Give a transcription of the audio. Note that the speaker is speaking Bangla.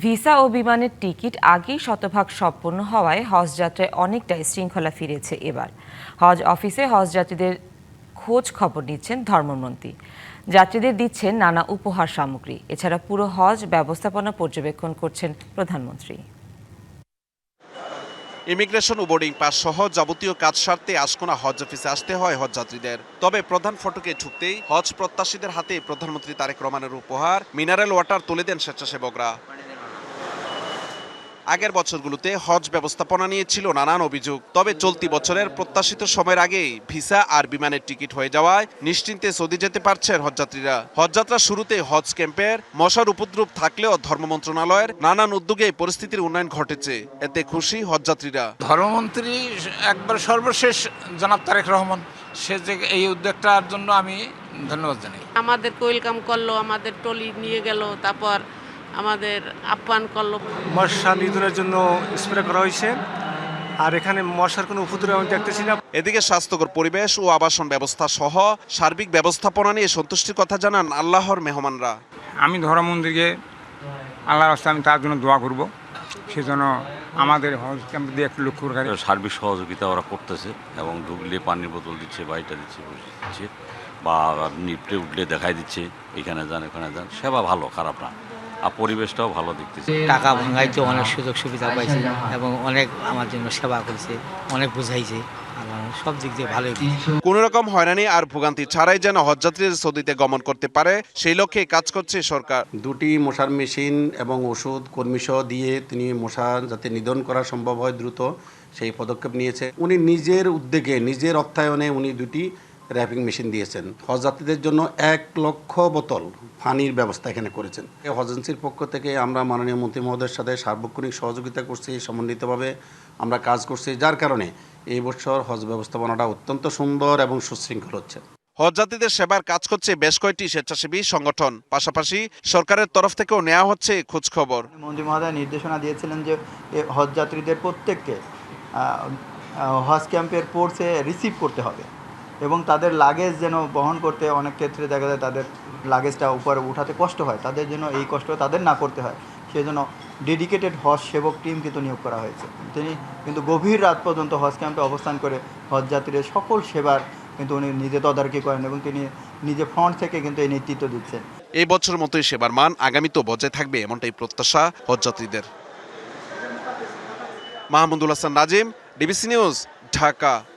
ভিসা ও বিমানের টিকিট আগেই শতভাগ সম্পন্ন হওয়ায় হজ যাত্রায় অনেকটাই শৃঙ্খলা ফিরেছে এবার। হজ অফিসে হজ যাত্রীদের খোঁজ খবর নিচ্ছেন ধর্মমন্ত্রী। যাত্রীদের দিচ্ছেন নানা উপহার সামগ্রী। এছাড়া পুরো হজ ব্যবস্থাপনা পর্যবেক্ষণ করছেন প্রধানমন্ত্রী। ইমিগ্রেশন ও বোর্ডিং পাস সহ যাবতীয় কাজ সারতে আশকোনা হজ অফিসে আসতে হয় হজ যাত্রীদের। তবে প্রধান ফটকে ঢুকতেই হজ প্রত্যাশীদের হাতে প্রধানমন্ত্রী তারেক রহমানের উপহার মিনারেল ওয়াটার তুলে দেন স্বেচ্ছাসেবকরা। আগের বছরগুলোতে হজ ব্যবস্থাপনা নিয়ে ছিল নানান অভিযোগ। তবে চলতি বছরের প্রত্যাশিত সময়ের আগেই ভিসা আর বিমানের টিকিট হয়ে যাওয়ায় নিশ্চিন্তে সৌদি যেতে পারছেন হজযাত্রীরা। হজযাত্রা শুরুতে হজ ক্যাম্পের মশার উপদ্রব থাকলেও ধর্ম মন্ত্রণালয়ের নানান উদ্যোগে পরিস্থিতির উন্নয়ন ঘটেছে। এতে খুশি হজযাত্রীরা। ধর্মমন্ত্রী একবার সর্বশেষ জনাব তারেক রহমান, সে যে এই উদ্যোগটার জন্য আমি ধন্যবাদ জানাই। আমাদের ওয়েলকাম করলো, আমাদের টলি নিয়ে গেল, তারপর আমাদের আপ্যায়ন করলো। মশা নিধনের জন্য স্প্রে করা হয়েছে, আর এখানে মশার কোনো উপদ্রব আমি দেখতেছি না। এদিকে স্বাস্থ্যকর পরিবেশ ও আবাসন ব্যবস্থা সহ সার্বিক ব্যবস্থাপনা নিয়ে সন্তুষ্টির কথা জানান আল্লাহর মেহমানরা। আমি ধর্মমন্ত্রীকে আল্লাহর রাস্তায় আমি তার জন্য দোয়া করব, সেজন্য আমাদের হজ ক্যাম্প দিয়ে একটু লক্ষ্য করে সার্বিক সহযোগিতা ওরা করতেছে এবং ঢুকলে পানির বোতল দিচ্ছে, বাইটা দিচ্ছে, দিচ্ছে, বা নিপটে উঠলে দেখাই দিচ্ছে এখানে যান এখানে যান। সেবা ভালো, খারাপ না, আর পরিবেশটাও ভালো দেখতেছে। টাকা ভাঙাইতে অনেক সুযোগ সুবিধা পাইছে এবং অনেক আমার জন্য সেবা করেছে, অনেক বুঝাইছে, সব দিক দিয়ে ভালোই। কোন রকম হয়রানি আর ভোগান্তি ছাড়াই যেন হজযাত্রীরা সৌদিতে গমন করতে পারে সেই লক্ষ্যে কাজ করছে সরকার। দুটি মশার মেশিন এবং ওষুধ কর্মীসহ দিয়ে তিনি মশা যাতে নিধন করা সম্ভব হয় দ্রুত, সেই পদক্ষেপ নিয়েছে। উনি নিজের উদ্যোগে, নিজের অর্থায়নে উনি দুটি র্যাপিং মেশিন দিয়েছেন। হজযাত্রীদের জন্য 1 লক্ষ বোতল পানির ব্যবস্থা এখানে করেছেন। হজ এজেন্সির পক্ষ থেকে আমরা মাননীয় মন্ত্রী মহোদয়ের সাথে সার্বক্ষণিক সহযোগিতা করছি, সমন্বিতভাবে আমরা কাজ করছি, যার কারণে এই বছর হজ ব্যবস্থাপনাটা অত্যন্ত সুন্দর এবং সুশৃঙ্খল হচ্ছে। হজযাত্রীদের সেবার কাজ করছে বেশ কয়েকটি স্বেচ্ছাসেবী সংগঠন। পাশাপাশি সরকারের তরফ থেকেও নেওয়া হচ্ছে খোঁজ খবর। মন্ত্রী মহোদয় নির্দেশনা দিয়েছিলেন যে হজযাত্রীদের প্রত্যেককে হজ ক্যাম্পের পোর্টসে রিসিভ করতে হবে এবং তাদের লাগেজ যেন বহন করতে অনেক ক্ষেত্রে দেখা যায় তাদের লাগেজটা উপরে উঠাতে কষ্ট হয়, তাদের জন্য এই কষ্ট তাদের না করতে হয়, সেই জন্য ডেডিকেটেড হজ সেবক টিম কিন্তু নিয়োগ করা হয়েছে। তিনি কিন্তু গভীর রাত পর্যন্ত হজ ক্যাম্পে অবস্থান করে হজযাত্রীদের সকল সেবার কিন্তু উনি নিজে তদারকি করেন এবং তিনি নিজে ফ্রন্ট থেকে কিন্তু এই নেতৃত্ব দিচ্ছেন। এই বছর মতোই সেবার মান আগামীতেও বজায় থাকবে, এমনটাই প্রত্যাশা হজযাত্রীদের। Mahmudul Hasan Nazim, DBC news, Dhaka.